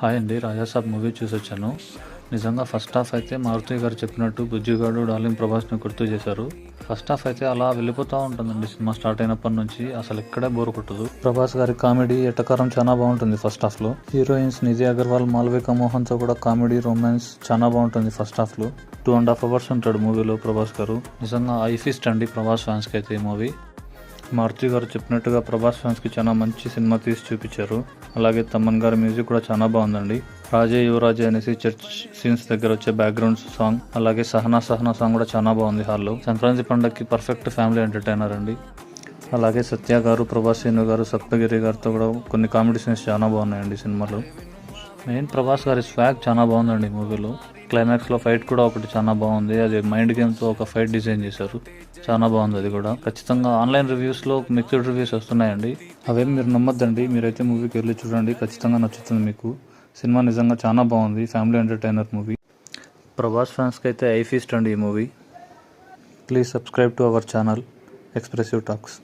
Hi అండి. 'Raja Saab' movie చూసొచ్చాను. నిజంగా first half అయితే మారుతి గారు చెప్పినట్టు బుజ్జిగాడు, డార్లింగ్ ప్రభాస్‌ని గుర్తు చేశారు. ఫస్ట్ హాఫ్ అయితే అలా వెళ్ళిపోతూ ఉంటుందండి. సినిమా స్టార్ట్ అయినప్పటి నుంచి అసలు ఎక్కడే బోర్ కొట్టదు. ప్రభాస్ గారి కామెడీ, ఎటకారం చాలా బాగుంటుంది ఫస్ట్ హాఫ్లో. హీరోయిన్స్ నిధి అగర్వాల్, మాల్వికా మోహన్తో కూడా కామెడీ, రొమాన్స్ చాలా బాగుంటుంది ఫస్ట్ హాఫ్లో. 2.5 hours ఉంటాడు మూవీలో ప్రభాస్ గారు. నిజంగా ఐ ఫీస్ట్ అండి ప్రభాస్ ఫ్యాన్స్కి అయితే ఈ మూవీ. మారుతి గారు చెప్పినట్టుగా ప్రభాస్ ఫ్యాన్స్కి చాలా మంచి సినిమా తీసి చూపించారు. అలాగే తమన్ గారి మ్యూజిక్ కూడా చాలా బాగుందండి. రాజే యువరాజే అనేసి చర్చ్ సీన్స్ దగ్గర వచ్చే బ్యాక్గ్రౌండ్ సాంగ్, అలాగే సహనా సాంగ్ కూడా చాలా బాగుంది హాల్లో. సంక్రాంతి పండుగకి పర్ఫెక్ట్ ఫ్యామిలీ ఎంటర్టైనర్ అండి. అలాగే సత్య గారు, ప్రభాస్ శ్రీను గారు, సప్తగిరి గారితో కూడా కొన్ని కామెడీ సీన్స్ చాలా బాగున్నాయండి సినిమాలో. మెయిన్ ప్రభాస్ గారి స్వాగ్ చాలా బాగుందండి మూవీలో. క్లైమాక్స్లో ఫైట్ కూడా ఒకటి చాలా బాగుంది. అది మైండ్ గేమ్తో ఒక ఫైట్ డిజైన్ చేశారు, చాలా బాగుంది అది కూడా. ఖచ్చితంగా ఆన్లైన్ రివ్యూస్లో మిక్స్డ్ రివ్యూస్ వస్తున్నాయండి, అవేం మీరు నమ్మొద్దండి. మీరైతే మూవీకి వెళ్ళి చూడండి, ఖచ్చితంగా నచ్చుతుంది మీకు. సినిమా నిజంగా చాలా బాగుంది, ఫ్యామిలీ ఎంటర్టైనర్ మూవీ. ప్రభాస్ ఫ్యాన్స్కి అయితే ఐ ఫీస్ట్ అండి ఈ movie. Please subscribe to our channel expressive talks.